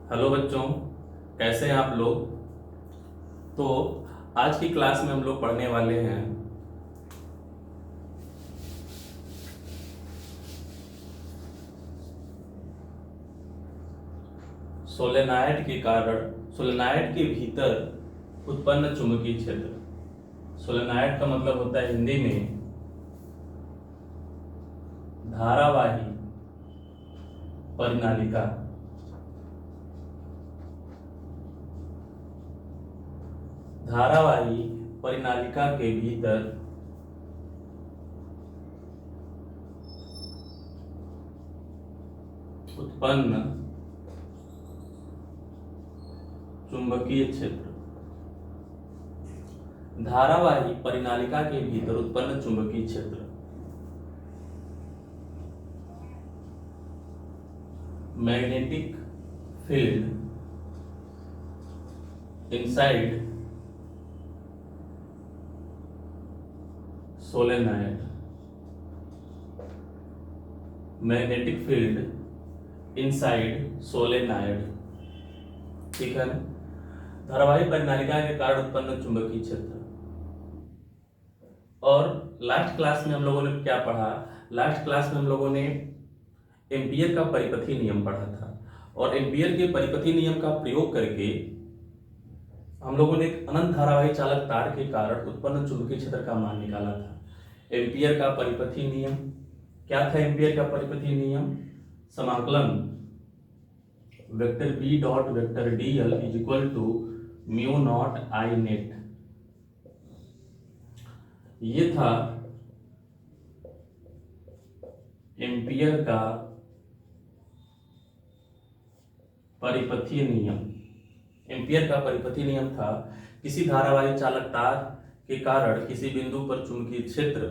Hello बच्चों, कैसे हैं आप लोग। तो आज की क्लास में हम लोग पढ़ने वाले हैं सोलेनॉइड के कारण सोलेनॉइड के भीतर उत्पन्न चुंबकीय क्षेत्र। सोलेनॉइड का मतलब होता है हिंदी में धारावाही परिनालिका। धारावाही परिनालिका के भीतर उत्पन्न चुंबकीय क्षेत्र। धारावाही परिनालिका के भीतर उत्पन्न चुंबकीय क्षेत्र magnetic field inside solenoid. Magnetic field inside solenoid, ठीक है ना। धारावाही परिनालिका के कारण उत्पन्न चुंबकीय क्षेत्र। और लास्ट क्लास में हम लोगों ने क्या पढ़ा? लास्ट क्लास में हम लोगों ने एम्पियर का परिपथी नियम पढ़ा था, और एम्पियर के परिपथी नियम का प्रयोग करके हम लोगों ने एक अनंत धारावाही चालक तार के कारण उत्पन्न चुंबकीय क्षेत्र का मान निकाला था। एम्पियर का परिपथी नियम क्या था? एम्पियर का परिपथी नियम समाकलन vector B dot vector D L is equal to mu naught I net. ये था एम्पियर का परिपथीय नियम। एम्पियर का परिपथीय नियम था किसी धारावाही चालक तार के कारण किसी बिंदु पर चुंबकीय क्षेत्र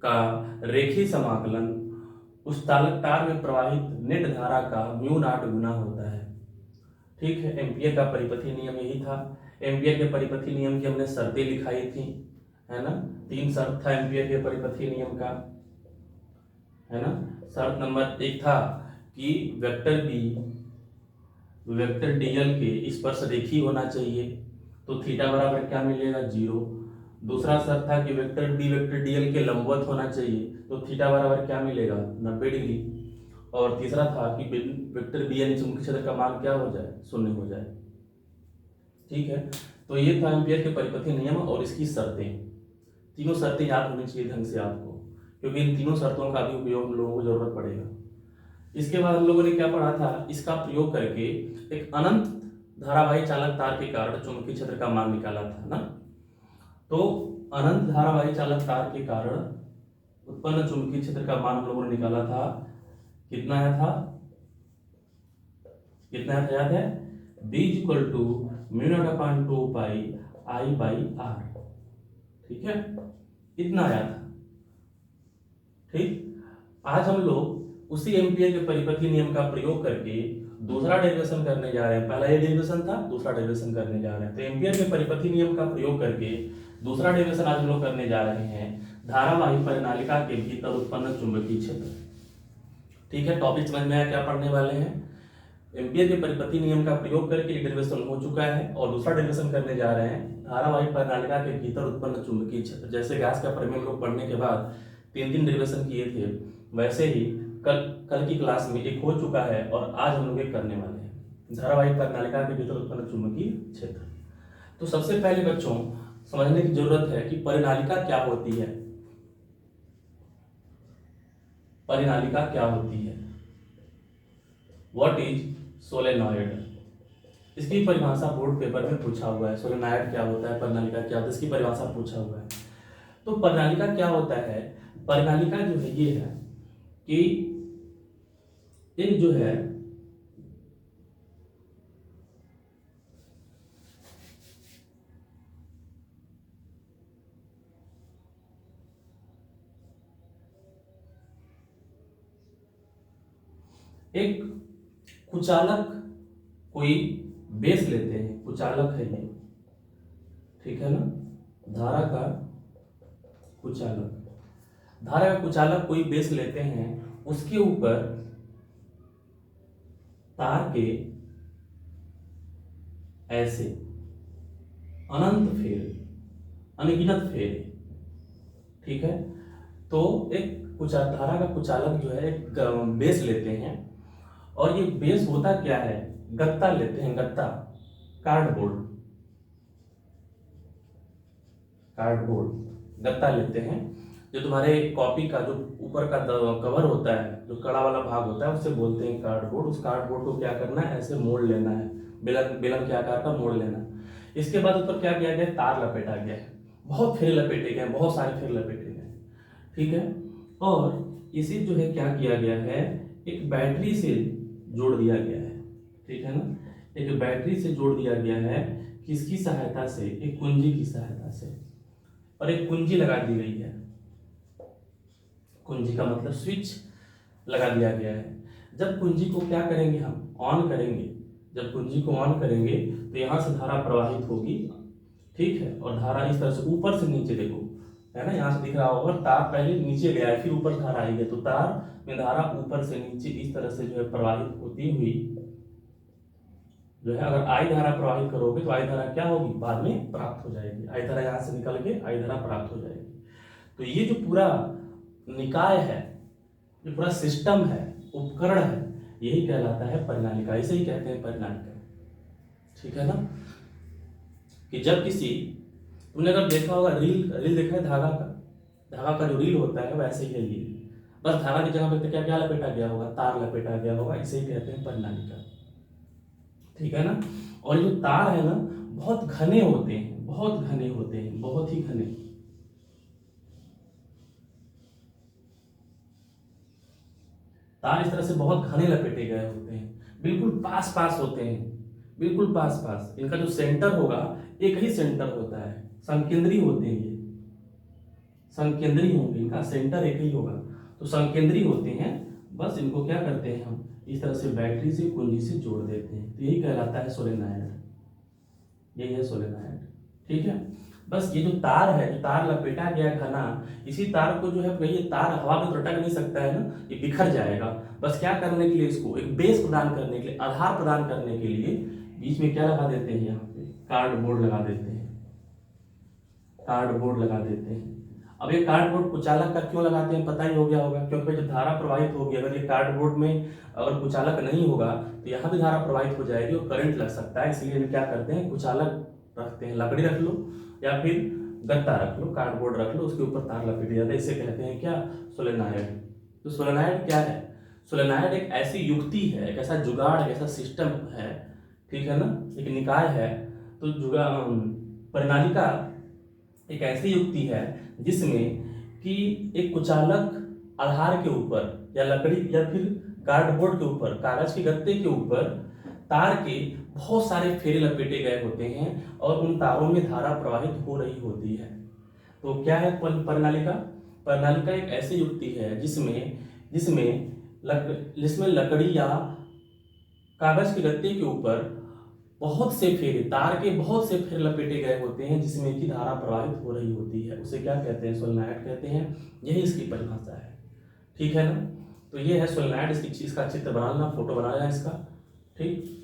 का रेखीय समाकलन उस चालक तार में प्रवाहित नेट धारा का म्यू नॉट गुना होता है। ठीक है, एम्पियर का परिपथीय नियम यही था। एम्पियर के परिपथीय नियम की हमने शर्तें लिखाई थी, है ना। 3 शर्त था एम्पियर के परिपथीय नियम का, है ना। शर्त नंबर 1 था कि वेक्टर बी वेक्टर डीएल के स्पर्श रेखीय होना चाहिए, तो थीटा बराबर क्या मिलेगा? 0। दूसरा शर्त था कि वेक्टर बी वेक्टर डीएल के लंबवत होना चाहिए, तो थीटा बराबर क्या मिलेगा? 90 डिग्री। और तीसरा था कि वेक्टर बी यानी चुंबकीय क्षेत्र का मान क्या हो जाए? 0 हो जाए। ठीक है, तो ये था एम्पियर के परिपथीय नियम और इसकी शर्तें। तीनों शर्तें याद होनी चाहिए ढंग से आपको, क्योंकि इन तीनों शर्तों का भी उपयोग हम लोगों को जरूरत पड़ेगा। इसके बाद हम लोगों ने क्या पढ़ा था? इसका प्रयोग करके एक अनंत धारावाही चालक तार के कारण चुंबकीय क्षेत्र का मान निकाला था ना। तो अनंत धारावाही चालक तार के कारण उत्पन्न चुंबकीय क्षेत्र का मान हम लोगों ने निकाला था। कितना आया था? याद है? b equal to mu naught upon 2 pi I by R. ठीक है, इतना आया था। ठीक, आज हम लोग उसी एम्पियर के परिपथी नियम का प्रयोग करके दूसरा डेरिवेशन करने जा रहे हैं। पहला ये डेरिवेशन था, दूसरा डेरिवेशन करने जा रहे हैं। तो एम्पियर के परिपथी नियम का प्रयोग करके दूसरा डेरिवेशन आज हम लोग करने जा रहे हैं, धारावाही परिनालिका के भीतर उत्पन्न चुंबकीय क्षेत्र। ठीक है, टॉपिक समझ में आया क्या पढ़ने वाले हैं? एम्पियर के परिपथी नियम का प्रयोग करके एक डेरिवेशन हो चुका है और दूसरा डेरिवेशन करने जा रहे हैं, धारावाही परिनालिका के भीतर उत्पन्न चुंबकीय क्षेत्र। जैसे गैस का प्रमेय हम लोग पढ़ने के बाद 3 डेरिवेशन किए थे, वैसे ही कल की क्लास में एक हो चुका है और आज हम लोग एक करने वाले हैं, धारावाही परिनालिका के भीतर उत्पन्न चुंबकीय क्षेत्र। तो सबसे पहले बच्चों समझने की जरूरत है कि परिनालिका क्या होती है। परिनालिका क्या होती है? What is solenoid? इसकी परिभाषा बोर्ड पेपर में पूछा हुआ है। सोलेनॉइड क्या होता है, परिनालिका क्या होता है, इसकी परिभाषा पूछा हुआ है। तो परिनालिका क्या होता है? परिनालिका जो है ये है कि एक जो है एक कुचालक कोई बेस लेते हैं, कुचालक है ये, ठीक है ना। धारा का कुचालक कोई बेस लेते हैं, उसके ऊपर तार के ऐसे अनंत फेरे, अनगिनत फेरे। ठीक है, तो एक धारा का कुचालक जो है एक बेस लेते हैं, और ये बेस होता क्या है, गत्ता लेते हैं, गत्ता, कार्डबोर्ड, कार्डबोर्ड गत्ता लेते हैं। जो तुम्हारे कॉपी का जो ऊपर का कवर होता है, जो कड़ा वाला भाग होता है, उसे बोलते हैं कार्डबोर्ड। उस कार्डबोर्ड को क्या करना है, ऐसे मोड़ लेना है, बेलन के आकार का मोड़ लेना है। इसके बाद ऊपर क्या किया गया, तार लपेटा गया है, बहुत फेरे लपेटे गए, बहुत सारे फेरे लपेटे गए। ठीक है, और इसी जो है क्या किया गया है, एक बैटरी से जोड़ दिया गया है। ठीक है ना, एक बैटरी से जोड़ दिया गया है, किसकी सहायता से, एक कुंजी की सहायता से, और एक कुंजी लगा दी गई है। कुंजी का मतलब स्विच लगा दिया गया है। जब कुंजी को क्या करेंगे, हम ऑन करेंगे, जब कुंजी को ऑन करेंगे तो यहाँ से धारा प्रवाहित होगी। ठीक है, और धारा इस तरह से ऊपर से नीचे, देखो है ना, यहाँ से दिख रहा होगा, तार पहले नीचे गया है, फिर ऊपर धारा आई है, तो तार में धारा ऊपर से नीचे इस तरह से जो है प्रवाहित होती हुई जो है, अगर आई धारा प्रवाहित करोगे तो आई धारा क्या होगी, बाद में प्राप्त हो जाएगी। आई धारा यहाँ से निकल के आई धारा प्राप्त हो जाएगी। तो ये जो पूरा निकाय है, जो पूरा सिस्टम है, उपकरण है, यही कहलाता है परिनालिका। इसे ही कहते हैं परिनालिका। ठीक है ना, कि जब किसी, तुमने अगर देखा होगा रील देखा है, धागा का जो रील होता है वैसे ही है ये, बस धागा की जगह पे क्या क्या लपेटा गया होगा, तार लपेटा गया होगा। इसे ही कहते हैं परिनालिका। ठीक है ना, और जो तार है ना, बहुत घने होते हैं, बहुत घने होते हैं, बहुत ही घने। तार इस तरह से बहुत घने लपेटे गए होते हैं, बिल्कुल पास पास होते हैं, बिल्कुल पास पास। इनका जो सेंटर होगा, एक ही सेंटर होता है, संकेंद्री होते हैं ये, संकेंद्री होंगे, इनका सेंटर एक ही होगा, तो संकेंद्री होते हैं। बस इनको क्या करते हैं, हम इस तरह से बैटरी से, कुंजी से जोड़ देते हैं, तो यही कहलाता है सोलेनॉइड। यही है सोलेनॉइड। ठीक है, बस ये जो तार है, जो तार लपेटा गया घना, इसी तार को जो है, ये तार हवा में तो लटक नहीं सकता है ना, ये बिखर जाएगा। बस क्या करने के लिए, इसको एक बेस प्रदान करने के लिए, आधार प्रदान करने के लिए बीच में क्या लगा देते हैं, यहाँ पे कार्डबोर्ड लगा देते हैं, कार्डबोर्ड लगा देते हैं। अब ये कार्डबोर्ड कुचालक का क्यों लगाते हैं, पता ही हो गया होगा, क्योंकि जब धारा प्रवाहित होगी, अगर ये कार्डबोर्ड में अगर कुचालक नहीं होगा तो यहाँ भी धारा प्रवाहित हो जाएगी और करंट लग सकता है। इसलिए क्या करते हैं, कुचालक रखते हैं, लकड़ी रख लो या फिर गत्ता रख लो, कार्डबोर्ड रख लो, उसके ऊपर तार लपेट जाता है। इसे कहते हैं क्या, सोलेनॉइड। तो सोलेनॉइड क्या है, सोलेनॉइड एक ऐसी युक्ति है, एक ऐसा जुगाड़, एक ऐसा सिस्टम है, ठीक है ना, एक निकाय है। तो परिनालिका एक ऐसी युक्ति है जिसमें कि एक कुचालक आधार के ऊपर या लकड़ी या फिर कार्डबोर्ड के ऊपर, कागज के गत्ते के ऊपर तार के बहुत सारे फेरे लपेटे गए होते हैं और उन तारों में धारा प्रवाहित हो रही होती है। तो क्या है परिनालिका, परिनालिका एक ऐसी युक्ति है जिसमें लकड़ी या कागज के गत्ते के ऊपर बहुत से फेरे, तार के बहुत से फेरे लपेटे गए होते हैं, जिसमें कि धारा प्रवाहित हो रही होती है। उसे क्या कहते हैं, सोलेनॉइड कहते हैं। यही इसकी परिभाषा है। ठीक है ना, तो ये है सोलेनॉइड। इसका चित्र बना लेना, फोटो बना लेना इसका। ठीक,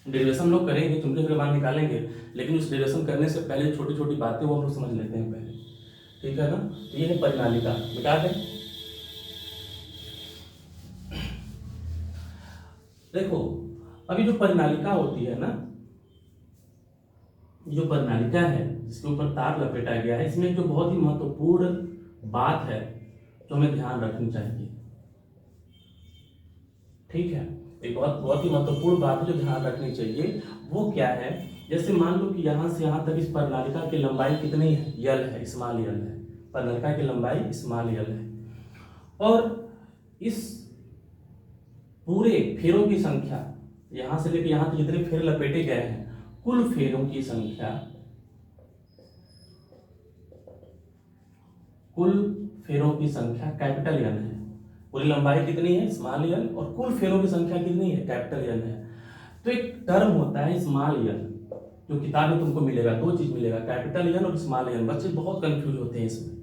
डेरिवेशन हम लोग करेंगे, चुंबकीय के मान निकालेंगे, लेकिन उस डेरिवेशन करने से पहले छोटी छोटी बातें वो हम लोग समझ लेते हैं पहले। ठीक है ना, तो ये है परिनालिका। मिटा दें, देखो अभी जो परिनालिका होती है ना, जो परिनालिका है जिसके ऊपर तार लपेटा गया है, इसमें जो बहुत ही महत्वपूर्ण बात है जो हमें ध्यान रखनी चाहिए। ठीक है, एक बहुत ही महत्वपूर्ण बात है जो ध्यान रखनी चाहिए। वो क्या है, जैसे मान लो कि यहाँ से यहाँ तक इस परिनालिका की लंबाई कितनी है, यल है, स्मॉल यल है। परिनालिका की लंबाई स्मॉल यल है, और इस पूरे फेरों की संख्या, यहाँ से लेकर यहाँ तक जितने फेर लपेटे गए हैं, कुल फेरों की संख्या, कुल फेरों की संख्या कैपिटल एन है। पूरी लंबाई कितनी है, स्मॉल एन, और कुल फेरों की संख्या कितनी है, कैपिटल एन है। तो एक टर्म होता है स्मॉल एन, जो किताब में तुमको मिलेगा, दो चीज मिलेगा, कैपिटल एन और स्मॉल एन। बच्चे बहुत कंफ्यूज होते हैं इसमें,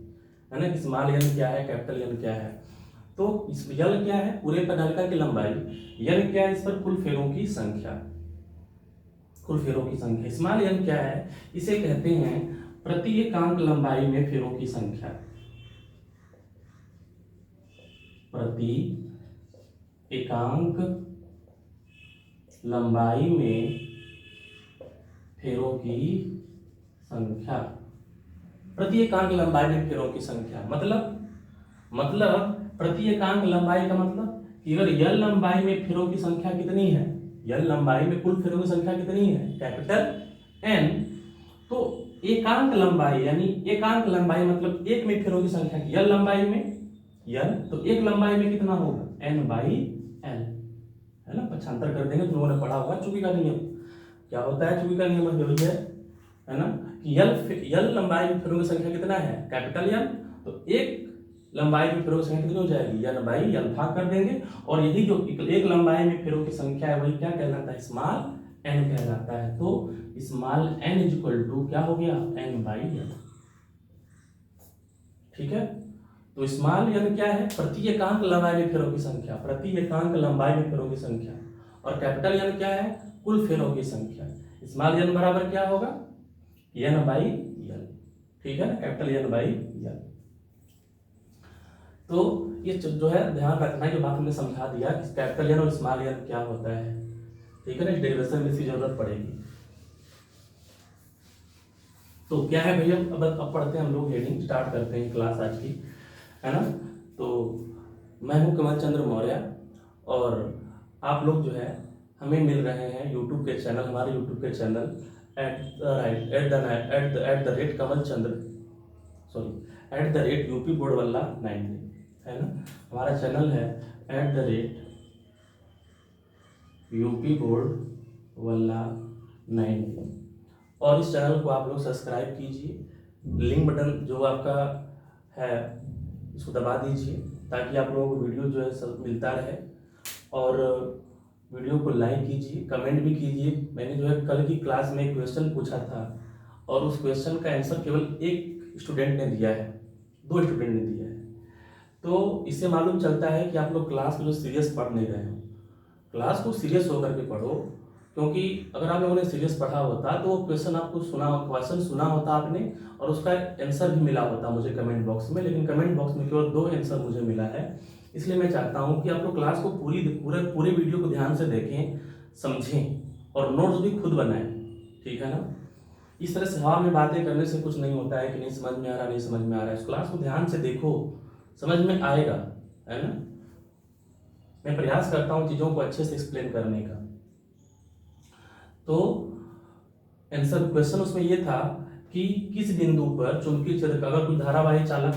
है ना, कि स्मॉल एन क्या है, कैपिटल एन क्या है। तो यल क्या है, पूरे परिनालिका की लंबाई, एन क्या है, इस पर कुल फेरों की संख्या। कुल फेरों की संख्या। स्मॉल एन क्या है? इसे कहते हैं प्रति एकांक लंबाई में फेरों की संख्या। प्रति एकांक लंबाई में फेरों की संख्या। प्रति एकांक लंबाई में फेरों की संख्या मतलब प्रति एकांक लंबाई का मतलब कि अगर यल लंबाई में फेरों की संख्या कितनी है, यल लंबाई में कुल फेरों की संख्या कितनी है, कैपिटल एन, तो एकांक लंबाई यानी एकांक लंबाई मतलब एक में फेरों की संख्या की यल लंबाई में यल, तो एक लंबाई में कितना होगा, एन बाई एल, है ना। पक्षांतर कर देंगे, तुम लोगों ने पढ़ा होगा चुकी का नियम। क्या होता है चुकी का नियम? वही है ना कि यल लंबाई में फेरों की संख्या कितना है, कैपिटल एन, तो एक लंबाई में फेरों की संख्या कितनी हो जाएगी, एन बाई एल, भाग कर देंगे। और यही जो एक लंबाई में फेरों की संख्या है वही क्या कहलाता है, स्मॉल एन कहलाता है। तो small N is equal to क्या हो गया, एन बाई एल। ठीक है, तो स्मॉल एन क्या है, प्रति एकांक लंबाई में फेरों की संख्या, प्रति एकांक लंबाई में फेरों की संख्या। और कैपिटल एन क्या है, कुल फेरों की संख्या। स्मॉल एन बराबर क्या होगा, एन बाई एल। ठीक है ना, कैपिटल एन बाई एल। तो ये जो है ध्यान रखना है, जो बात हमने समझा दिया कि कैपिटल एन और स्मॉल एन क्या होता है। ठीक है ना, इस डेरिवेशन में इसकी जरूरत पड़ेगी। तो क्या है भैया, अब पढ़ते हैं हम लोग, हेडिंग स्टार्ट करते हैं क्लास आज की, है ना। तो मैं हूँ कमल चंद्र मौर्य और आप लोग जो है हमें मिल रहे हैं यूट्यूब के चैनल, हमारे यूट्यूब के चैनल @@कमल चंद्र @UP बोर्ड वाला 93, है ना। हमारा चैनल है @UP बोर्ड वाला 93 और इस चैनल को आप लोग सब्सक्राइब कीजिए। लिंक बटन जो आपका है इसको दबा दीजिए ताकि आप लोगों को वीडियो जो है सब मिलता रहे। और वीडियो को लाइक कीजिए, कमेंट भी कीजिए। मैंने जो है कल की क्लास में एक क्वेश्चन पूछा था और उस क्वेश्चन का आंसर केवल एक स्टूडेंट ने दिया है, 2 स्टूडेंट ने दिया है। तो इससे मालूम चलता है कि आप लोग क्लास को जो सीरियस पढ़ नहीं रहे हो। क्लास को सीरियस होकर के पढ़ो, क्योंकि अगर आप लोगों ने सीरियस पढ़ा होता तो वो क्वेश्चन सुना होता आपने और उसका आंसर भी मिला होता मुझे कमेंट बॉक्स में। लेकिन कमेंट बॉक्स में केवल 2 आंसर मुझे मिला है। इसलिए मैं चाहता हूं कि आप लोग क्लास को पूरे वीडियो को ध्यान से देखें, समझें और नोट्स भी खुद बनाएं। ठीक है ना, इस तरह से हवा में बातें करने से कुछ नहीं होता है कि नहीं समझ में आ रहा, नहीं समझ में आ रहा है। इस क्लास को ध्यान से देखो, समझ में आएगा, है ना। मैं प्रयास करता हूँ चीज़ों को अच्छे से एक्सप्लेन करने का। तो आंसर क्वेश्चन उसमें ये था कि किस बिंदु पर चुंबकीय क्षेत्र का, अगर कोई धारावाही चालक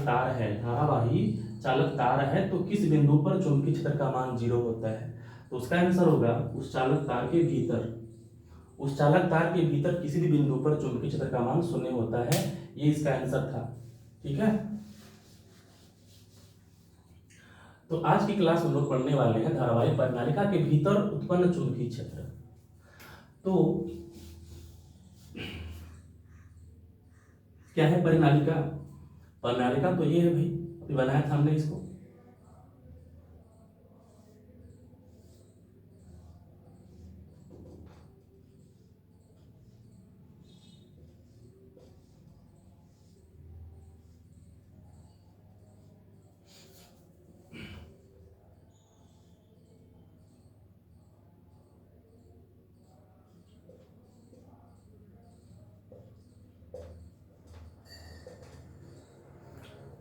तार है तो किस बिंदु पर चुंबकीय क्षेत्र का मान 0 होता है। तो उसका आंसर होगा उस चालक तार के भीतर किसी भी बिंदु पर चुंबकीय क्षेत्र का मान 0 होता है। ये इसका आंसर था। ठीक है, तो आज की क्लास में लोग पढ़ने वाले हैं धारावाही परिनालिका के भीतर उत्पन्न चुंबकीय क्षेत्र। तो क्या है परिनालिका? परिनालिका तो ये है भाई, अभी बनाया था हमने इसको।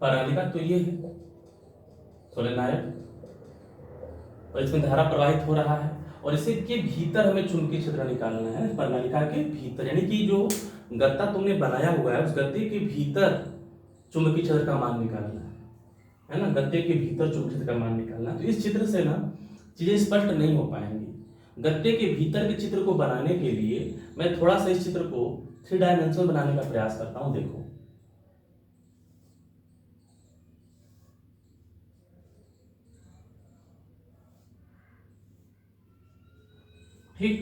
परिनालिका तो ये है सोलेनोइड और इसमें धारा प्रवाहित हो रहा है और इसे के भीतर हमें चुंबकीय क्षेत्र निकालना है। परिनालिका के भीतर यानी कि जो गत्ता तुमने बनाया हुआ है उस गत्ते के भीतर चुंबकीय क्षेत्र का मान निकालना है ना। गत्ते के भीतर चुंबकीय क्षेत्र का मान निकालना है। तो इस चित्र से ना चीजें स्पष्ट नहीं हो पाएंगी। गत्ते के भीतर के चित्र को बनाने के लिए मैं थोड़ा सा इस चित्र को 3 डायमेंशनल बनाने का प्रयास करता हूं। देखो, ठीक,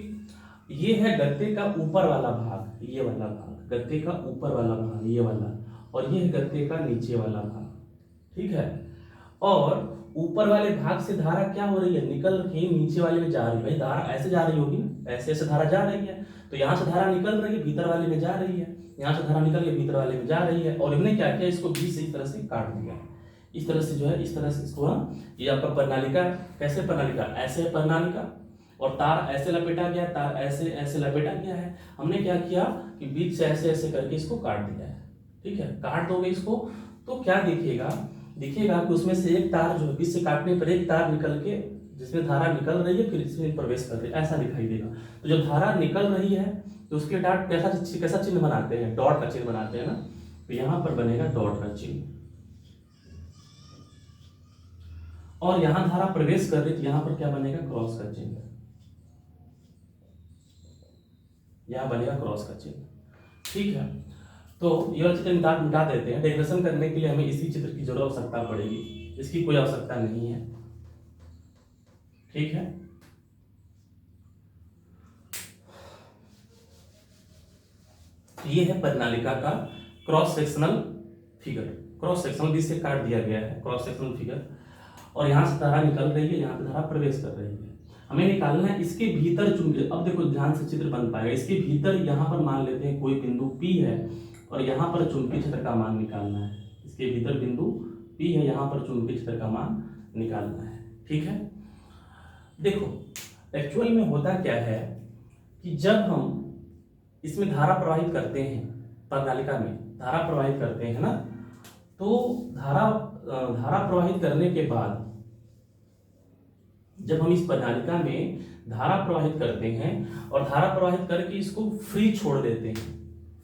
ये है गत्ते का ऊपर वाला भाग, ये वाला भाग गत्ते का ऊपर वाला भाग, ये वाला, और ये है गत्ते का नीचे वाला भाग। ठीक है, और ऊपर वाले भाग से धारा क्या हो रही है, निकल के नीचे वाले में जा रही है। भाई धारा ऐसे जा रही होगी ना, ऐसे ऐसे धारा जा रही है, तो यहाँ से धारा निकल रही है, भीतर वाले में जा रही है, यहाँ से धारा निकल के भीतर वाले में जा रही है, और इन्होंने क्या किया, इसको बीच से इस तरह से काट दिया, इस तरह से जो है, इस तरह से इसको, ये आपका प्रणालिका, कैसे प्रणालिका, ऐसे प्रणालिका, और तार ऐसे लपेटा गया, तार ऐसे ऐसे लपेटा गया है। हमने क्या किया कि बीच से ऐसे ऐसे करके इसको काट दिया है। ठीक है, काट दोगे इसको तो क्या दिखेगा, दिखेगा कि उसमें से एक तार जो है, बीच से काटने पर एक तार निकल के, जिसमें धारा निकल रही है फिर इसमें प्रवेश कर रही है, ऐसा दिखाई देगा। तो जब धारा निकल रही है तो उसके डॉट कैसा चिन्ह बनाते हैं, डॉट का चिन्ह बनाते हैं ना, तो यहां पर बनेगा डॉट का चिन्ह। और यहां धारा प्रवेश कर रही, तो यहां पर क्या बनेगा, क्रॉस का चिन्ह, यहां बनेगा क्रॉस का चिन्ह। ठीक है, तो ये वाला चित्र मिटा देते हैं। डेरिवेशन करने के लिए हमें इसी चित्र की जरूरत आवश्यकता पड़ेगी, इसकी कोई आवश्यकता नहीं है। ठीक है, ये है प्रणालिका का cross sectional figure, cross sectional बीच से काट दिया गया है क्रॉस सेक्शनल फिगर, और यहां से धारा निकल रही है, यहां पे धारा प्रवेश कर रही है। हमें निकालना है इसके भीतर चुंबकीय, अब देखो ध्यान से चित्र बन पाएगा। इसके भीतर यहां पर मान लेते हैं कोई बिंदु P है, और यहां पर चुंबकीय क्षेत्र का मान निकालना है। इसके भीतर बिंदु P है, यहां पर चुंबकीय क्षेत्र का मान निकालना है। ठीक है, देखो एक्चुअल में होता क्या है कि जब हम इसमें धारा प्रवाहित करते हैं, प्रणालिका में धारा प्रवाहित करते हैं ना, तो धारा प्रवाहित करने के बाद जब हम इस प्रणालिका में धारा प्रवाहित करते हैं और धारा प्रवाहित करके इसको फ्री छोड़ देते हैं,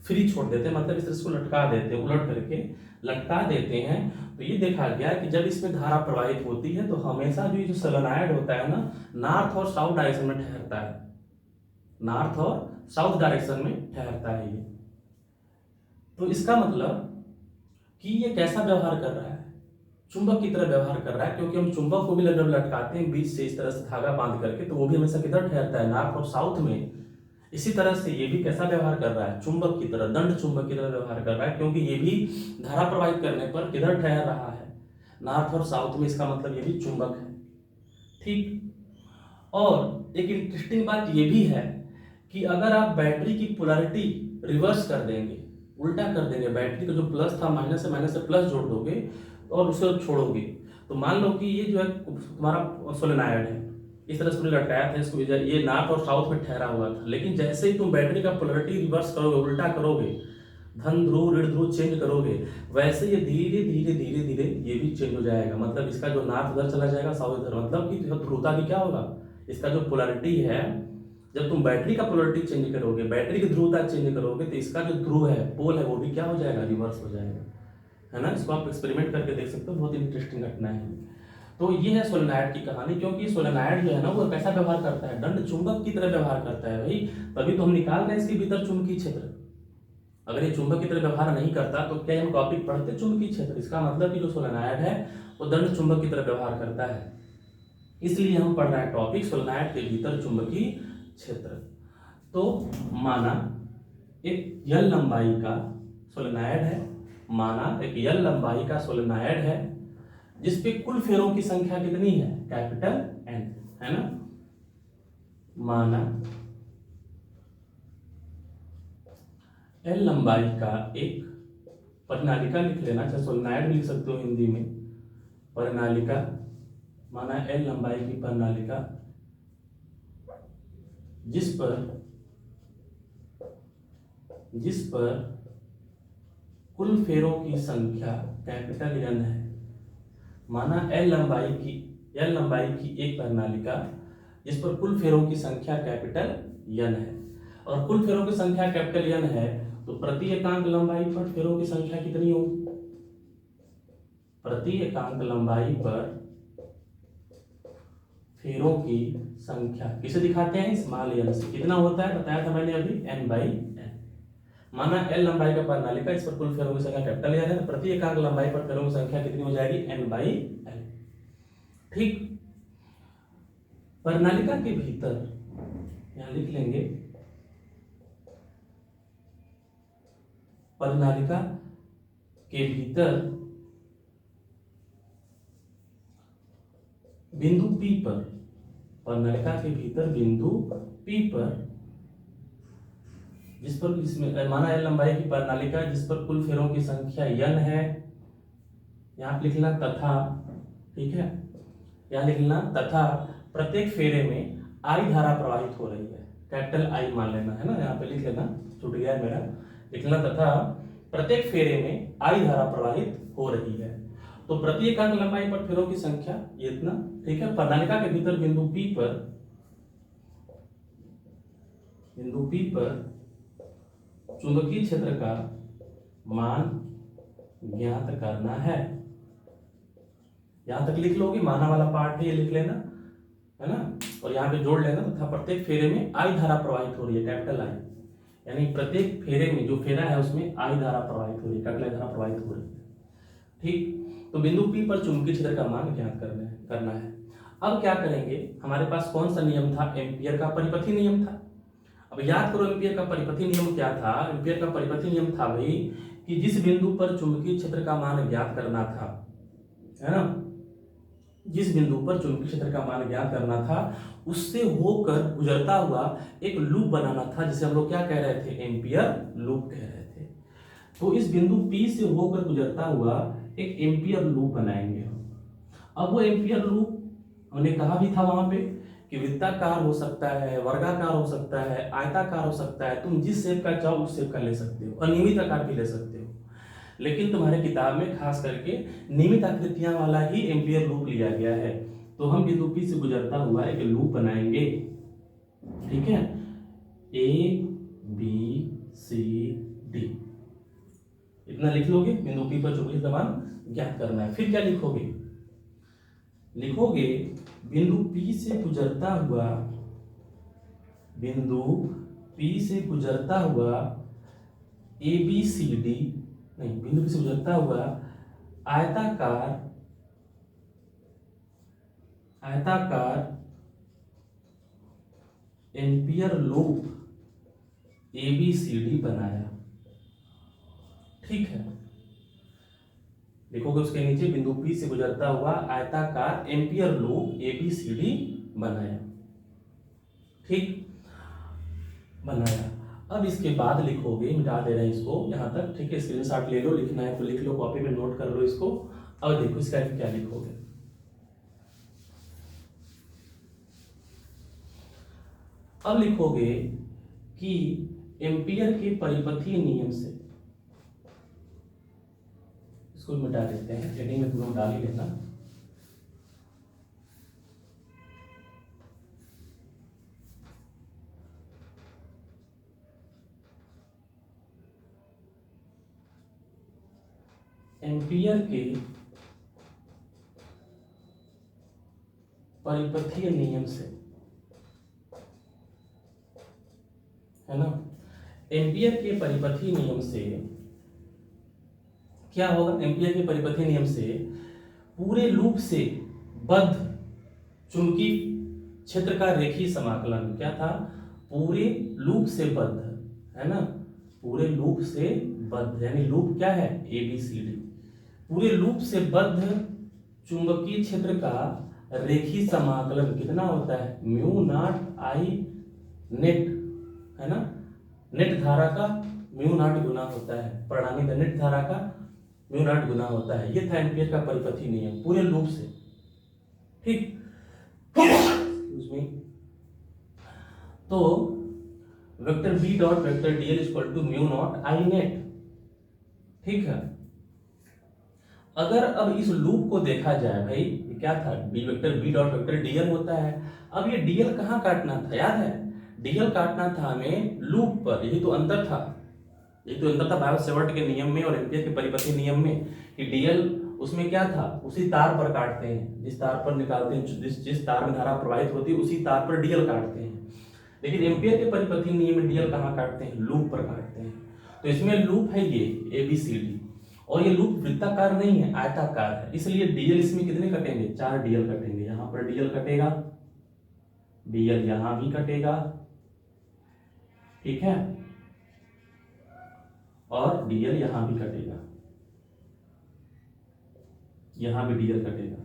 फ्री छोड़ देते हैं मतलब इस तरह इसको लटका देते हैं, उलट करके लटका देते हैं, तो ये देखा गया कि जब इसमें धारा प्रवाहित होती है तो हमेशा जो सोलेनॉइड होता है ना, नॉर्थ और साउथ डायरेक्शन में ठहरता है, नॉर्थ और साउथ डायरेक्शन में ठहरता है ये। तो इसका मतलब कि ये कैसा व्यवहार कर रहा है, चुंबक की तरह व्यवहार कर रहा है, क्योंकि हम चुंबक को भी जब लटकाते हैं बीच से इस तरह से धागा बांध करके, तो वो भी हमेशा किधर ठहरता है, नॉर्थ और साउथ में। इसी तरह से ये भी कैसा व्यवहार कर रहा है, चुंबक की तरह, दंड चुंबक की तरह व्यवहार कर रहा है, क्योंकि ये भी धारा प्रवाहित करने पर किधर ठहर रहा है, नॉर्थ और साउथ में। इसका मतलब ये भी चुंबक है। ठीक, और एक इंटरेस्टिंग बात ये भी है कि अगर आप बैटरी की पोलैरिटी रिवर्स कर देंगे, उल्टा कर देंगे, बैटरी का जो प्लस था माइनस से प्लस जोड़ दोगे और उसे छोड़ोगे, तो मान लो कि ये जो है तुम्हारा सोलेनॉइड है, इस तरह से लटकाया था इसको, ये नॉर्थ और साउथ में ठहरा हुआ था, लेकिन जैसे ही तुम बैटरी का पोलैरिटी रिवर्स करोगे, उल्टा करोगे, धन ध्रुव ऋण ध्रुव चेंज करोगे, वैसे ये धीरे धीरे धीरे धीरे ये भी चेंज हो जाएगा। मतलब इसका जो नॉर्थ उधर चला जाएगा, साउथ उधर, मतलब कि ध्रुवता भी क्या होगा, इसका जो पोलैरिटी है, जब तुम बैटरी का पोलैरिटी चेंज करोगे, बैटरी की ध्रुवता चेंज करोगे, तो इसका जो ध्रुव है, पोल है, वो भी क्या हो जाएगा, रिवर्स हो जाएगा, है ना। इसको आप एक्सपेरिमेंट करके देख सकते हो, बहुत इंटरेस्टिंग घटना है। तो ये है सोलेनॉइड की कहानी, क्योंकि सोलेनॉइड जो है ना, वो कैसा व्यवहार करता है, दंड चुंबक की तरह व्यवहार करता है भाई, तभी तो हम निकाल रहे हैं इसके भीतर चुंबकीय क्षेत्र। अगर ये चुंबक की तरह व्यवहार नहीं करता तो क्या हम टॉपिक पढ़ते चुंबकीय क्षेत्र, इसका मतलब कि जो सोलेनॉइड है वो दंड चुंबक की तरह व्यवहार करता है, इसलिए हम पढ़ रहे हैं टॉपिक सोलेनॉइड के भीतर चुंबकीय क्षेत्र। तो माना एक एल लंबाई का सोलेनॉइड है, माना एक एल लंबाई का सोलेनॉइड है, जिसपे कुल फेरों की संख्या कितनी है, कैपिटल एन, है ना। माना एल लंबाई का एक प्रणालिका, लिख लेना, चाहे सोलेनॉइड भी लिख सकते हो हिंदी में, प्रणालिका, माना एल लंबाई की प्रणालिका, जिस पर कुल फेरों की संख्या कैपिटल एन है। माना एल लंबाई की एक प्रणालिका जिस पर कुल फेरों की संख्या कैपिटल एन है, और कुल फेरों की संख्या कैपिटल एन है, तो प्रति एकांक लंबाई पर फेरों की संख्या कितनी होगी, प्रति एकांक लंबाई पर फेरों की संख्या किसे दिखाते हैं, स्मॉल एन से। कितना होता है बताया था मैंने अभी, एन बाई एन। माना एल लंबाई का प्रणालिका, इस पर कुल फेरों की संख्या कैपिटल एन है, तो प्रति एकांक लंबाई पर फेरों की संख्या कितनी हो जाएगी, एन बाई एन। ठीक, प्रणालिका के भीतर यहां लिख लेंगे, प्रणालिका के भीतर बिंदु P पर नलिका के भीतर बिंदु P पर जिस पर इसमें माना L लंबाई की प्रणालिका जिस पर कुल फेरों की संख्या n है, यहाँ पे लिखना तथा, ठीक है, यहाँ लिखना तथा प्रत्येक फेरे में I धारा प्रवाहित हो रही है, कैपिटल I मान लेना है ना, यहाँ पे लिख लेना, छूट गया है मेरा, लिखना तथा प्रत्येक फेरे में I धारा प्रवाहित हो रही है। तो प्रति एकांक लंबाई पर फेरों की संख्या ये इतना, ठीक है। प्रणालिका के भीतर बिंदु P पर चुंबकीय क्षेत्र का मान ज्ञात करना है। यहां तक लिख लोगे, माना वाला पार्ट है ये लिख लेना, है ना, और यहाँ पे जोड़ लेना तथा प्रत्येक फेरे में I धारा प्रवाहित हो रही है, कैपिटल I, यानी प्रत्येक फेरे में जो फेरा है उसमें I धारा प्रवाहित हो रही है, कैपिटल I धारा प्रवाहित हो रही है, ठीक। तो बिंदु P पर चुंबकीय क्षेत्र का मान ज्ञात करना है। अब क्या करेंगे, हमारे पास कौन सा नियम था, एम्पियर का परिपथी नियम था। अब याद करो एम्पियर का परिपथी नियम क्या था। एम्पियर का परिपथी नियम था भाई कि जिस बिंदु पर चुंबकीय क्षेत्र का मान ज्ञात करना था, है ना, जिस बिंदु पर चुंबकीय क्षेत्र का मान ज्ञात करना था उससे होकर गुजरता हुआ एक लूप बनाना था, जिसे हम लोग क्या कह रहे थे, एम्पियर लूप कह रहे थे। तो इस बिंदु P से होकर गुजरता हुआ एक एम्पियर लूप बनाएंगे। अब वो एम्पियर लूप हमने कहा भी था वहां पे कि वृत्ताकार हो सकता है, वर्गाकार हो सकता है, आयताकार हो सकता है, तुम जिस शेप का चाहो उस शेप का ले सकते हो, अनियमित आकार भी ले सकते हो, लेकिन तुम्हारे किताब में खास करके नियमित आकृतियां वाला ही एम्पियर लूप लिया गया है। तो हम बिंदु P से गुजरता हुआ एक लूप बनाएंगे, ठीक है, ABCD, इतना लिख लोगे। बिंदु P पर चुंबकीय का मान ज्ञात करना है। फिर क्या लिखोगे, लिखोगे बिंदु P से गुजरता हुआ, बिंदु P से गुजरता हुआ ABCD, नहीं, बिंदु P से गुजरता हुआ आयताकार एम्पियर लूप ABCD बनाया, ठीक है। लिखोगे उसके नीचे बिंदु P से गुजरता हुआ आयताकार एम्पियर लूप ABCD बनाया, ठीक, बनाया। अब इसके बाद लिखोगे, मिटा दे रहे हैं इसको यहां तक, ठीक है, स्क्रीनशॉट ले लो, लिखना है तो लिख लो, कॉपी में नोट कर लो इसको। अब देखो इसका क्या लिखोगे, अब लिखोगे कि एम्पियर के परिपथीय नियम से, इसको मिटा देते हैं, हेडिंग में तुम लोग डाल ही लेना, एम्पियर के परिपथीय नियम से, है ना, एम्पियर के परिपथीय नियम से क्या होगा, एम्पियर के परिपथीय नियम से पूरे लूप से बद्ध चुंबकीय क्षेत्र का रेखीय समाकलन, क्या था, पूरे लूप से बद्ध, है ना, पूरे लूप से बद्ध, यानी लूप क्या है, ABCD, पूरे लूप से बद्ध चुंबकीय क्षेत्र का रेखीय समाकलन कितना होता है, म्यू नॉट I नेट, है ना, नेट धारा का म्यू नॉट गुना होता है, परिणामी का नेट धारा का म्यू नॉट गुना होता है। ये था एम्पियर का परिपथीय नियम पूरे लूप से, ठीक। तो vector B dot vector DL equal to mu naught I net, ठीक है। अगर अब इस लूप को देखा जाए, भाई क्या था, B vector B dot vector DL होता है। अब ये DL कहाँ काटना था, याद है, DL काटना था हमें लूप पर, यही तो अंतर था, यही तो अंतर था बायो-सेवर्ट के नियम में और एम्पियर के परिपथीय नियम में, कि DL उसमें क्या था, उसी तार पर काटते हैं, जिस तार पर निकालते हैं, जिस तार में धारा प्रवाहित होती है उसी तार पर DL काटते हैं। लेकिन एम्पियर के परिपथीय नियम में DL कहाँ काटते हैं, लूप पर काटते हैं। तो इसमें लूप है ये ABCD, और ये लूप वृत्ताकार नहीं है, आयताकार है, इसलिए DL इसमें कितने कटेंगे, 4 DL कटेंगे। यहाँ पर DL कटेगा, DL यहाँ भी कटेगा, ठीक है, और DL यहाँ भी कटेगा, यहाँ भी DL कटेगा,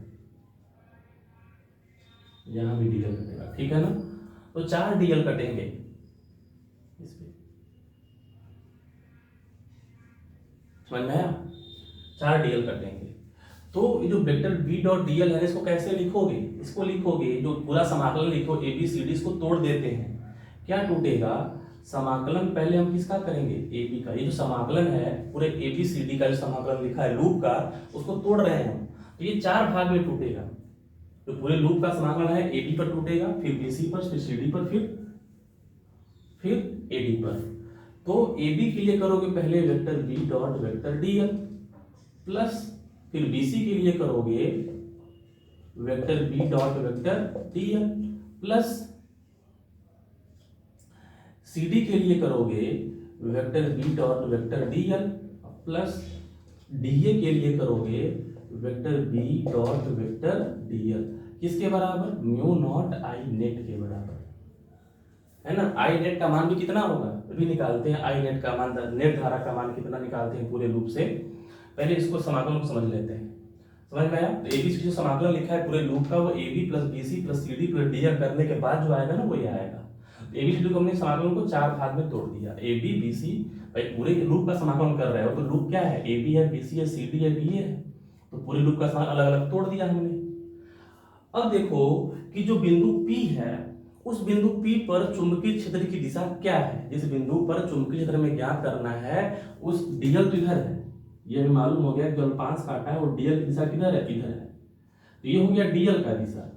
यहाँ भी डीएल कटेगा, ठीक है ना। तो 4 डीएल कटेंगे इस पे, समझ में आया, 4 डीएल कटेंगे। तो ये जो वेक्टर बी डॉट डीएल है इसको कैसे लिखोगे, इसको लिखोगे जो पूरा समाकलन लिखो ए बी सी डी, इसको तोड़ देते हैं, क्या टूटेगा, समाकलन पहले हम किसका करेंगे, ए बी का। ये जो समाकलन है पूरे ए बी सी डी का जो समाकलन लिखा है लूप का, उसको तोड़ रहे हैं हम, तो ये 4 भाग में टूटेगा। तो पूरे लूप का समाकलन है ए बी पर टूटेगा, फिर बी सी पर, फिर सी डी पर, फिर ए डी पर। तो ए बी के लिए करोगे पहले vector B dot vector DL, plus फिर बी सी के लिए करोगे vector B dot vector DL, plus C D के लिए करोगे vector B dot vector DL, plus D A के लिए करोगे vector B dot vector DL. किसके बराबर, म्यू नॉट आई नेट के बराबर, है ना। आई नेट का मान भी कितना होगा अभी निकालते हैं, आई नेट का मान, नेट धारा का मान कितना निकालते हैं पूरे लूप से। पहले इसको समाकलन को समझ लेते हैं, समझ में आया। तो एबी जो समाकलन लिखा है पूरे लूप का, वो A B plus B C plus C D plus D L करने के बाद जो आएगा ना वो ये आएगा। ए बी सी डी को हमने समाकलन को 4 भाग में तोड़ दिया, ए बी बी सी, भाई पूरे लूप का समाकलन कर रहे हो तो लूप क्या है, ए बी है, बी सी है, सी डी है, डी ए है, तो पूरे लूप का समाकलन अलग अलग तोड़ दिया हमने। अब देखो कि जो बिंदु P है उस बिंदु P पर चुंबकीय क्षेत्र की दिशा क्या है, जिस बिंदु पर चुंबकीय क्षेत्र में ज्ञात करना है उस डीएल तो इधर है, ये हमें मालूम हो गया, जो अल्पांश काटा है वो डीएल की दिशा किधर है, इधर है, तो ये हो गया डीएल का दिशा,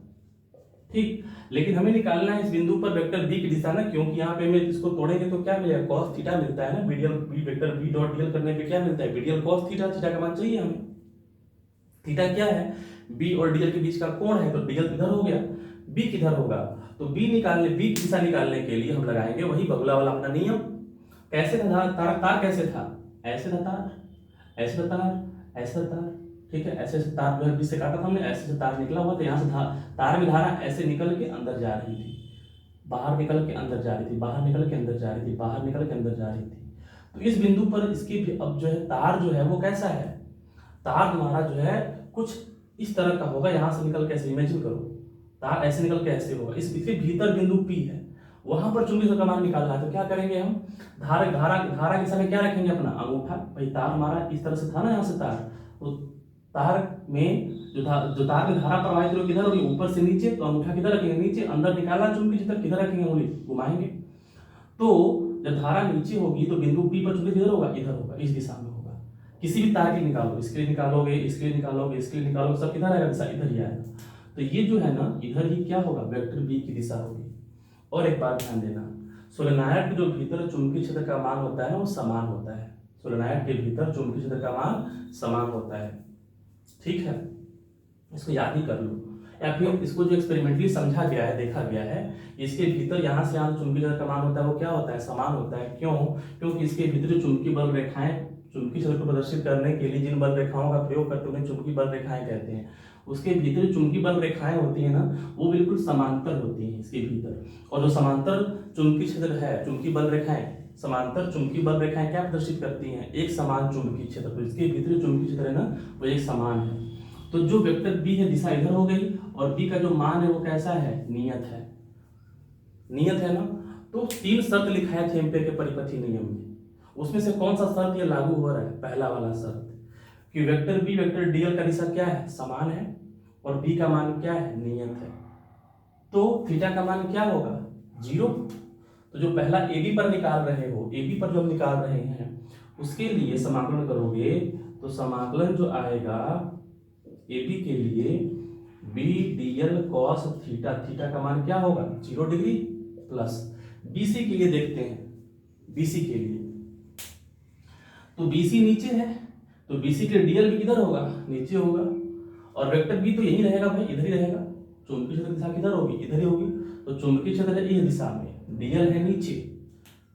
ठीक। लेकिन हमें निकालना है इस बिंदु पर वेक्टर बी की दिशा ना, क्योंकि यहाँ पे मैं इसको तोड़ेंगे तो क्या मिलेगा, cos थीटा मिलता है ना, BDL B vector B dot DL करने पे क्या मिलता है, बीडीएल cos थीटा, थीटा का मान चाहिए हमें, थीटा क्या है, बी और डीएल के बीच का कोण है, तो डीएल इधर हो गया, बी किधर होगा, तो बी निकालने, बी की दिशा निकालने के लिए हम लगाएंगे वही बगुला वाला अपना नियम। कैसे था तार, तार कैसे था, ऐसे था तार, ऐसे था तार, ऐसे था तार, ठीक है, ऐसे से तार जो है बीच से काटा था हमने, ऐसे से तार निकला हुआ, तो यहाँ से तार में धारा ऐसे निकल के अंदर जा रही थी, बाहर निकल के अंदर जा रही थी, बाहर निकल के अंदर जा रही थी, बाहर निकल के अंदर जा रही थी। तो इस बिंदु पर इसकी अब जो है तार जो है वो कैसा है, तार तुम्हारा जो है कुछ इस तरह का होगा, यहां से निकल के ऐसे इमेजिन करो, तार ऐसे निकल के ऐसे होगा, इसके भीतर बिंदु P है, वहां पर चुंबकीय क्षेत्र का मान निकालना है, तो क्या करेंगे हम, धारा के समय क्या रखेंगे अपना अंगूठा, भाई तार हमारा इस तरह से था ना, यहाँ से तार, तो तार में जो तार में धारा प्रवाहित हो किधर होगी, ऊपर से नीचे, तो अंगूठा किधर रखेंगे, नीचे, अंदर निकालना चुंबकीय क्षेत्र किधर रखेंगे, उंगली घुमाएंगे, तो जब धारा नीचे होगी तो बिंदु P पर चुंबकीय किधर होगा, इधर होगा, इस दिशा में होगा। किसी भी तार के निकालो, इसके लिए निकालोगे, इसके लिए निकालोगे, इसके लिए निकालोगे, सब किधर आएगा, दिशा इधर ही आएगा, तो ये जो है ना इधर ही क्या होगा, वेक्टर बी की दिशा होगी। और एक बात ध्यान देना, सोलेनॉइड के जो भीतर चुंबकीय क्षेत्र का मान होता है वो समान होता है, सोलेनॉइड के भीतर चुंबकीय क्षेत्र का मान समान होता है, ठीक है, इसको याद ही कर लो। या फिर इसको जो एक्सपेरिमेंटली समझा गया है, देखा गया है, इसके भीतर यहाँ से यहाँ चुंबकीय क्षेत्र का मान होता है वो क्या होता है, समान होता है। क्यों, क्योंकि इसके भीतर जो चुंबकीय बल रेखाएं चुंबकीय क्षेत्र को प्रदर्शित करने के लिए जिन बल रेखाओं का प्रयोग करते हैं उन्हें चुंबकीय बल रेखाएं कहते हैं। उसके भीतर चुंबकीय बल रेखाएं होती है ना, वो बिल्कुल समांतर होती हैं इसके भीतर, और जो समांतर चुंबकीय क्षेत्र है, चुंबकीय बल रेखाएं, समांतर चुंबकीय बल रेखाएं क्या प्रदर्शित करती हैं, एक समान चुंबकीय क्षेत्र, तो इसके भीतर चुंबकीय क्षेत्र है ना वो एक समान है। तो जो वेक्टर बी है दिशा इधर हो गई, और बी का जो मान है वो कैसा है, नियत है, नियत है ना। तो 3 शर्त लिखा है एम्पीयर के परिपथीय नियम में, उसमें से कौन सा शर्त ये लागू हो रहा है, पहला वाला शर्त कि वेक्टर बी वेक्टर डीएल का दिशा क्या है, समान है, और बी का मान क्या है, नियत है, तो थीटा का मान क्या होगा, 0। तो जो पहला ए बी पर निकाल रहे हो, ए बी पर जो हम निकाल रहे हैं उसके लिए समाकलन करोगे तो समाकलन जो आएगा ए बी के लिए B D L cos theta, theta का मान क्या होगा, 0 डिग्री, प्लस बी सी के लिए देखते हैं, बी सी के लिए तो बी सी नीचे है, तो बी सी के लिए डीएल भी किधर होगा, नीचे होगा, और वेक्टर बी तो यही रहेगा भाई, इधर ही रहेगा, चुंबकीय क्षेत्र दिशा किधर होगी, इधर ही होगी, तो चुंबकीय क्षेत्र है इस दिशा में, डीएल है नीचे,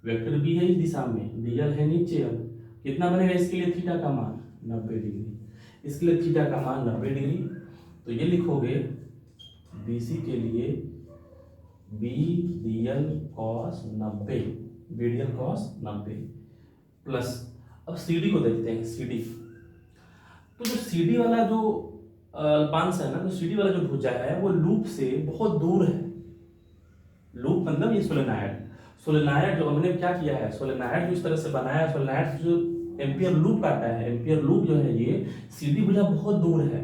वेक्टर बी है इस दिशा में, डीएल है नीचे, अब कितना बनेगा इसके लिए थीटा का मान 90 डिग्री, इसके लिए थीटा का मान 90 डिग्री, तो ये लिखोगे बी सी के लिए B D L cos 90, B D L cos 90 plus, अब सी डी को देखते हैं, सी डी, तो जो सी डी वाला जो अल्पांश है ना, तो सी डी वाला जो भुजा है वो लूप से बहुत दूर है। लूप मतलब ये सोलेनाइड। सोलेनाइड जो हमने क्या किया है, सोलेनाइड जो इस तरह से बनाया है, सोलेनाइड जो एम्पियर लूप काटा है, एम्पियर लूप जो है ये सीधी भुजा बहुत दूर है।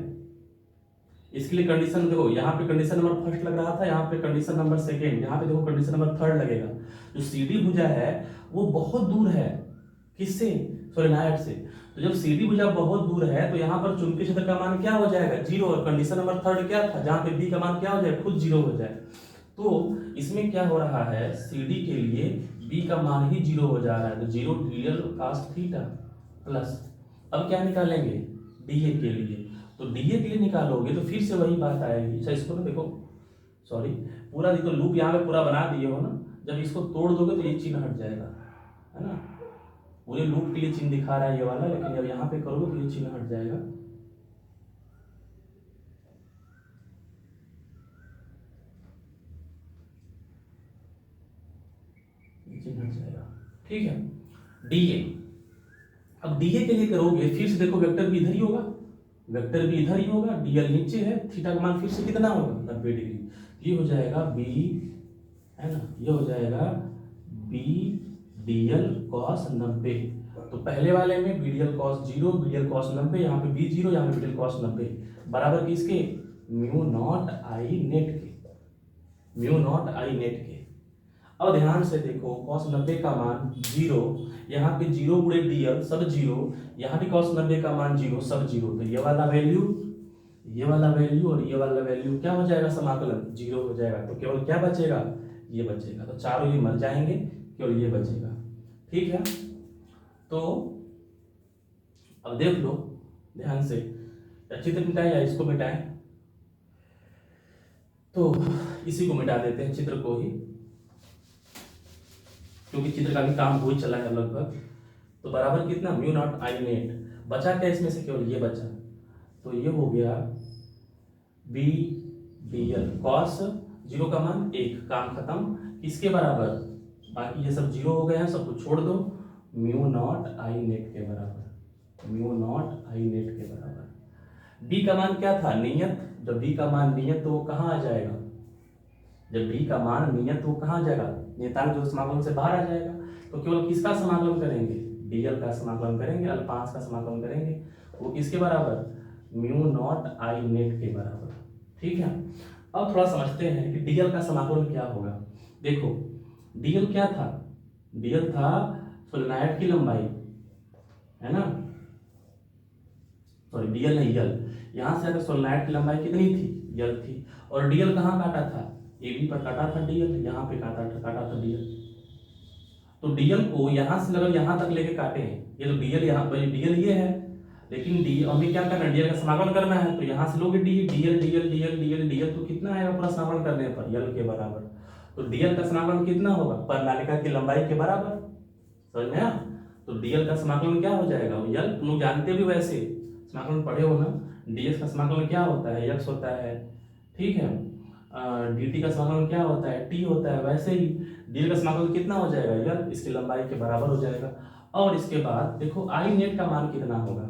इसके लिए कंडीशन देखो, यहाँ पे कंडीशन नंबर फर्स्ट लग रहा था, यहाँ पे कंडीशन नंबर सेकेंड, यहाँ पे देखो कंडीशन नंबर थर्ड लगेगा। जो सीधी भुजा है वो बहुत दूर है, किससे, सोलेनाइड से। तो जब सीधी भुजा बहुत दूर है तो यहाँ पर चुंबकीय क्षेत्र का मान क्या हो जाएगा, जीरो। और कंडीशन नंबर थर्ड क्या था, जहाँ पे बी का मान क्या हो जाए, खुद जीरो हो जाए। तो इसमें क्या हो रहा है, सीडी के लिए बी का मान ही जीरो हो जा रहा है, तो zero real cos theta plus, अब क्या निकालेंगे, डीए के लिए। तो डीए के लिए निकालोगे तो फिर से वही बात आएगी। अच्छा इसको ना देखो, सॉरी, पूरा देखो लूप यहाँ पे पूरा बना दिए हो ना, जब इसको तोड़ दोगे तो ये चिन्ह हट जाएगा, है ना। पूरे लूप के लिए चिन्ह दिखा रहा है ये वाला, लेकिन जब यहाँ पे करोगे तो ये चिन्ह हट जाएगा। चिन्ह हट जाएगा, ठीक है। डीए, अब डीए के लिए करोगे फिर से देखो वेक्टर भी इधर ही होगा, वेक्टर भी इधर ही होगा, डीएल नीचे है, थीटा का मान फिर से कितना होगा, 90 डिग्री। ये हो जाएगा बी, है ना, ये हो जाएगा बी डीएल कॉस 90। तो पहले वाले में B DL cos zero, B DL cos 90, यहाँ पे बी जीरो, यहाँ पे बी डीएल कॉस 90 बराबर किसके, म्यू नॉट आई नेट के, म्यू नॉट आई नेट के। अब ध्यान से देखो cos 90 का मान जीरो, यहाँ पे जीरो गुणे डीएल सब जीरो, यहाँ भी cos 90 का मान जीरो सब जीरो, तो ये वाला वैल्यू, ये वाला वैल्यू और ये वाला वैल्यू क्या हो जाएगा, समाकलन जीरो हो जाएगा। तो केवल क्या बचेगा, ये बचेगा। तो चारों ये मर जाएंगे, केवल ये बचेगा, ठीक है। तो अब देख लो ध्यान से, चित्र मिटाएं या इसको मिटाएं, तो इसी को मिटा देते हैं, चित्र को ही, क्योंकि चित्र का भी काम हो ही चला है लगभग। तो बराबर कितना, म्यू नॉट आई नेट, बचा क्या इसमें से, केवल ये बचा। तो ये हो गया B D L cos zero का मान एक, काम खत्म, किसके बराबर, बाकी ये सब जीरो हो गए हैं, सबको छोड़ दो, म्यू नॉट आई नेट के बराबर, म्यू नॉट आई नेट के बराबर। बी का मान क्या था, नियत, जब बी का मान नियत तो वो कहाँ आ जाएगा, जब बी का मान नियत तो वो कहाँ आ जाएगा, नियतांक जो समाकलन से बाहर आ जाएगा। तो केवल किसका समाकलन करेंगे, डीएल का समाकलन करेंगे, अल्पांश का समाकलन करेंगे, वो किसके बराबर, म्यू नॉट आई नेट के बराबर, ठीक है। अब थोड़ा समझते हैं कि डीएल का समाकलन क्या होगा। देखो डीएल क्या था, डीएल था सोलेनॉइड की लंबाई, है ना, सॉरी डीएल नहीं यल, यहां से अगर सोलेनॉइड की लंबाई कितनी थी, यल थी, और डीएल कहाँ काटा था, ए बी पर काटा था डीएल, यहाँ पे काटा था डीएल। तो डीएल को यहाँ से लगभग यहाँ तक लेके काटे हैं, ये तो डीएल यहाँ पर, डीएल ये है, लेकिन डी हमें क्या करना है, डीएल का समाकलन करना है। तो यहाँ से लोगे D DL DL DL DL DL, तो कितना आएगा पूरा समाकलन करने पर, यल के बराबर। तो डीएल का समाकलन कितना होगा, परिनालिका की लंबाई के बराबर, समझ में आया। तो डीएल का समाकलन क्या हो जाएगा, यल तुम लोग जानते भी, वैसे समाकलन पढ़े हो ना, डीएस का समाकलन क्या होता है, एक्स होता है, ठीक है। dt का समाकलन क्या होता है, t होता है, वैसे ही dl का समाकलन कितना हो जाएगा, यल इसकी लंबाई के बराबर हो जाएगा। और इसके बाद देखो आई नेट का मान कितना होगा,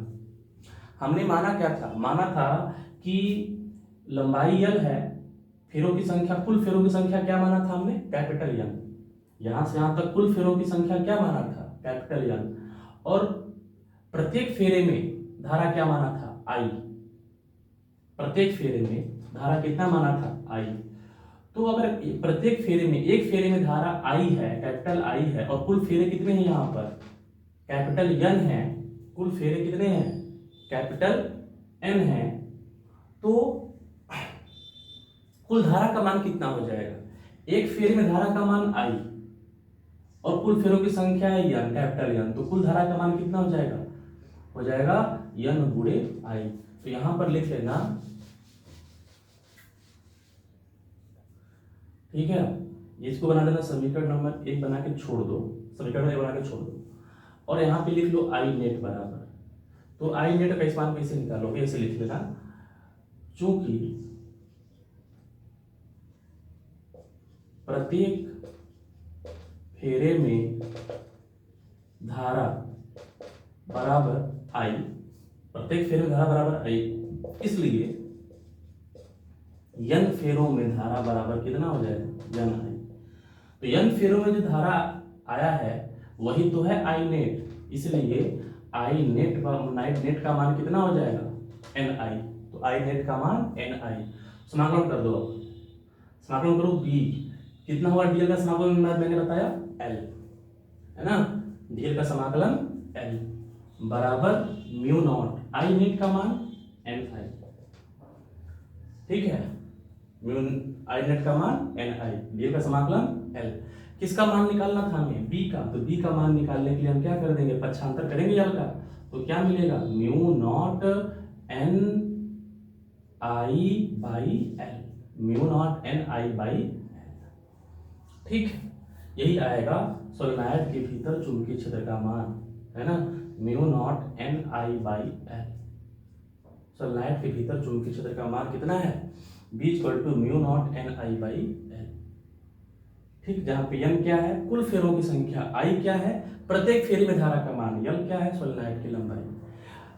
हमने माना क्या था, माना था कि लंबाई यल है, फेरों की संख्या, कुल फेरों की संख्या क्या माना था हमने, कैपिटल एन, यहां से यहां तक कुल फेरों की संख्या क्या माना था, कैपिटल एन, और प्रत्येक फेरे में धारा क्या माना था, आई, प्रत्येक फेरे में धारा कितना माना था, आई। तो अगर प्रत्येक फेरे में, एक फेरे में धारा आई है, कैपिटल आई है, और कुल फेरे कितने हैं यहाँ पर, कैपिटल एन है, कुल फेरे कितने हैं, कैपिटल एन है, तो कुल धारा का मान कितना हो जाएगा, एक फेरे में धारा का मान आई और कुल फेरों की संख्या है एन, कैपिटल एन, तो कुल धारा का मान कितना हो जाएगा एन गुणे आई। तो यहां पर लिख लेना, ठीक है, इसको बना देना समीकरण नंबर 1 बना के छोड़ दो, समीकरण 1 बना के छोड़ दो, और यहाँ पे लिख लो आई नेट बराबर। तो आई नेट का इस मान कैसे निकालोगे, ऐसे लिख लेना, चूंकि प्रत्येक फेरे में धारा बराबर आई, प्रत्येक फेरे में धारा बराबर आई, इसलिए n फेरों में धारा बराबर कितना हो जाएगा, n आई। तो n फेरों में जो धारा आया है वही तो है आई नेट, इसलिए आई नेट का मान कितना हो जाएगा, एन आई। तो आई नेट का मान एन आई। समाकलन कर दो, अब समाकलन करो बी, कितना हुआ डीएल का समाकलन मैंने बताया एल, है ना, डीएल का समाकलन एल बराबर म्यू नॉट आई नेट का मान एन आई, ठीक है, म्यू आई नेट का मान एन आई, डीएल का समाकलन एल। किसका मान निकालना था हमें, बी का, तो बी का मान निकालने के लिए हम क्या कर देंगे, पक्षांतर करेंगे एल का, तो क्या मिलेगा, mu naught N I by L, mu naught N I by L, ठीक, यही आएगा सोलेनोइड के भीतर चुंबकीय क्षेत्र का मान, है ना, mu naught N I by L. Solenoid के भीतर चुंबकीय क्षेत्र का मान कितना है, B equal to mu naught N I by L, ठीक, जहां पे n क्या है, कुल फेरों की संख्या, I क्या है, प्रत्येक फेरे में धारा का मान, L क्या है, सोलेनोइड की लंबाई।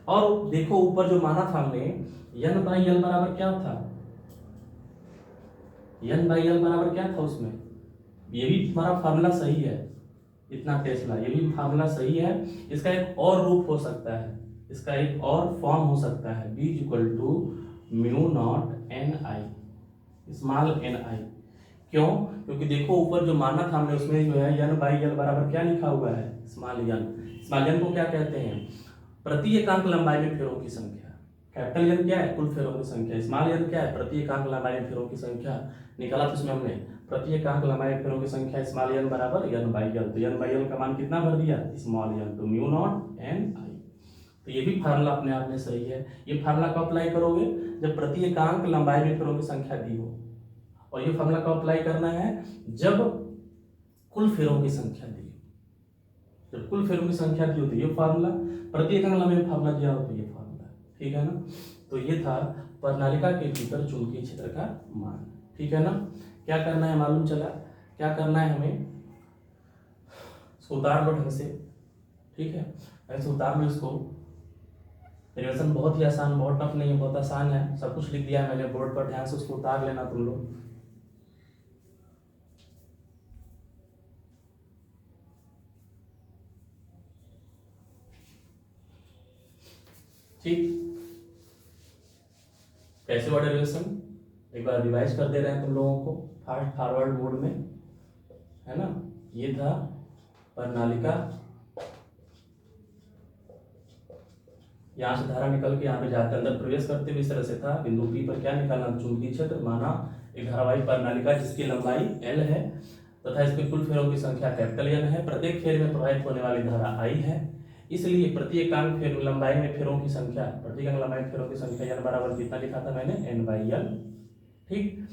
और देखो ऊपर जो माना था हमने n बाई एल बराबर क्या था, n बाई एल बराबर क्या था उसमें, ये भी तुम्हारा फार्मूला सही है, इतना टेस्ला, ये भी फार्मूला सही है। इसका एक और रूप हो सकता है, इसका एक और फॉर्म हो सकता है, B equal to mu naught N I small N I. क्यों, क्योंकि देखो ऊपर जो माना था हमने उसमें जो है n बाई एल बराबर क्या लिखा हुआ है, स्मॉल एन। स्मॉल एन को क्या कहते हैं, प्रति एकांक लंबाई में फेरों की संख्या। कैपिटल एन क्या है, कुल फेरों की संख्या। स्मॉल एन क्या है, प्रति एकांक लंबाई में फेरों की संख्या। निकाला तो इसमें हमने प्रति एकांक लंबाई में फेरों की संख्या स्मॉल एन बराबर n बाई एल। तो n बाई एल का मान कितना भर दिया, स्मॉल एन, तो म्यू नॉट एन आई। तो ये भी फार्मूला अपने आप में सही है। ये फार्मूला कब अप्लाई करोगे, जब प्रति एकांक लंबाई में फेरों की संख्या दी हो। और ये फार्मूला कब अप्लाई करना है, जब कुल फेरों की संख्या दी हो। जब कुल फेरों की संख्या दी हो तो ये फार्मूला, प्रति एकांक लंबाई में फार्मूला दिया हो तो ये फार्मूला, ठीक है ना। तो ये था प्रणालिका के भीतर चुंबकीय क्षेत्र का मान, ठीक है ना। क्या करना है मालूम चला, क्या करना है हमें, इसको उतार लो ढंग से, ठीक है, ऐसे उतार लो इसको। रिविजन बहुत ही आसान, बहुत टफ नहीं है, बहुत आसान है, सब कुछ लिख दिया है मैंने बोर्ड पर, ध्यान से उसको उतार लेना तुम लोग। ठीक, कैसे हुआ डेरिवेशन, एक बार रिवाइज कर दे रहे हैं तुम लोगों को फास्ट फॉरवर्ड मोड में, है ना। ये था प्रणालिका, यहाँ से धारा निकल के यहाँ पे जाते अंदर प्रवेश करते हुए इस तरह से था। बिंदु P पर क्या निकालना, चुंबकीय क्षेत्र। माना एक धारावाहिक प्रणालिका जिसकी लंबाई L है तथा इसमें कुल फेरों की संख्या कैपिटल N है। प्रत्येक फेर में प्रवाहित होने वाली धारा I है, इसलिए प्रति एकांक फेर लंबाई में फेरों की संख्या, प्रति एकांक लंबाई में फेरों की संख्या n बराबर कितना लिखा था मैंने, n बाई एल, ठीक।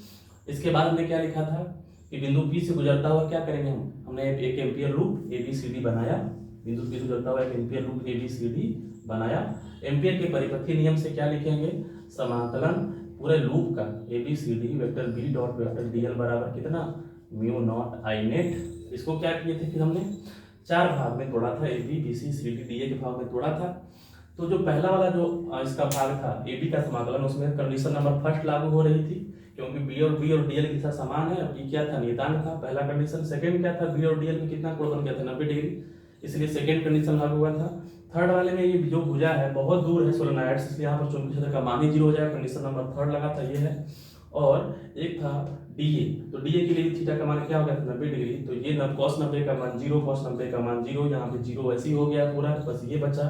इसके बाद हमने क्या लिखा था कि बिंदु P से गुजरता हुआ क्या करेंगे हमने एक एम्पियर लूप ABCD बनाया। बिंदु P से गुजरता हुआ एक एम्पियर लूप ABCD बनाया। एम्पियर के परिपथीय नियम से क्या लिखेंगे, समाकलन पूरे लूप का ABCD vector B dot vector DL बराबर कितना, म्यू नॉट आई नेट। इसको क्या किए थे, फिर हमने 4 भाग में तोड़ा था, AB BC CD DA के भाग में तोड़ा था। तो जो पहला वाला जो इसका भाग था AB का समाकलन, उसमें कंडीशन नंबर फर्स्ट लागू हो रही थी, क्योंकि B और DL की दिशा समान है। B क्या था, नियतांक था, पहला कंडीशन। सेकंड क्या था, B और DL में कितना कोण बन गया था, 90 डिग्री, इसलिए सेकंड कंडीशन लागू हुआ था। थर्ड वाले में ये जो भुजा है बहुत दूर है सोलेनोइड से, इसलिए यहाँ पर चुंबकीय क्षेत्र का मान ही 0 हो जाएगा, कंडीशन नंबर थर्ड लगा था, ये है। और एक था DA, तो DA के लिए थीटा का मान क्या हो गया था, 90 डिग्री, तो ये cos 90 का मान 0, cos 90 का मान 0, यहाँ पे 0 ऐसे ही हो गया पूरा, बस ये बचा।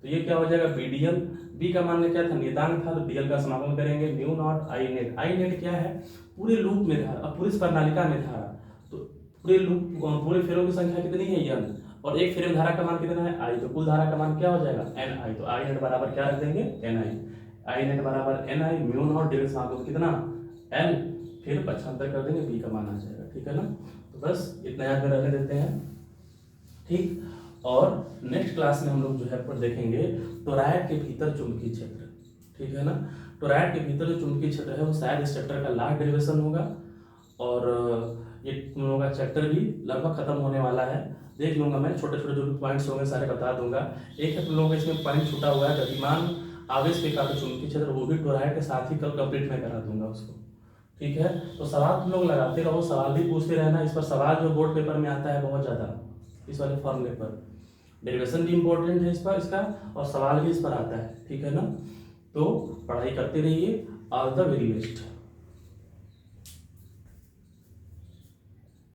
तो ये क्या हो जाएगा, BDL। B का मान क्या था, नियतांक था, तो DL का समाकलन करेंगे mu naught I net. I net क्या है, पूरे लूप में धारा, अब पूरी प्रणालिका में धारा, तो पूरे लूप पूरे फेरों की संख्या कितनी है, n, और एक फेरे में धारा का मान कितना है, I, तो कुल धारा का मान क्या हो जाएगा, NI। तो आई नेट बराबर क्या रख देंगे, NI। आई नेट बराबर NI, म्यू नॉट डिग्री समाकलन कितना, L, फिर पक्षांतर कर देंगे, B का मान आ जाएगा, ठीक है ना। तो बस इतना याद में रहने देते हैं, ठीक। और नेक्स्ट क्लास में हम लोग जो है पर देखेंगे टोरॉइड के भीतर चुंबकीय क्षेत्र, ठीक है ना। टोरॉइड के भीतर जो चुंबकीय क्षेत्र है वो शायद इस चैप्टर का लास्ट डेरिवेशन होगा, और ये तुम लोगों का चैप्टर भी लगभग खत्म होने वाला है। देख लूंगा मैं, छोटे छोटे जो पॉइंट्स होंगे सारे बता दूंगा। एक है तुम लोगों का इसमें पॉइंट छूटा हुआ है, गतिमान आवेश के कारण चुंबकीय क्षेत्र, वो भी टोरॉइड के साथ ही कल कंप्लीट मैं करा दूंगा उसको, ठीक है। तो सवाल तुम लोग लगाते रहो, सवाल भी पूछते रहना। इस पर सवाल जो बोर्ड पेपर में आता है बहुत ज़्यादा, इस वाले फॉर्मूले पर डेरिवेशन भी इम्पोर्टेंट है इस पर, इसका, और सवाल भी इस पर आता है, ठीक है ना। तो पढ़ाई करते रहिए। All the very best.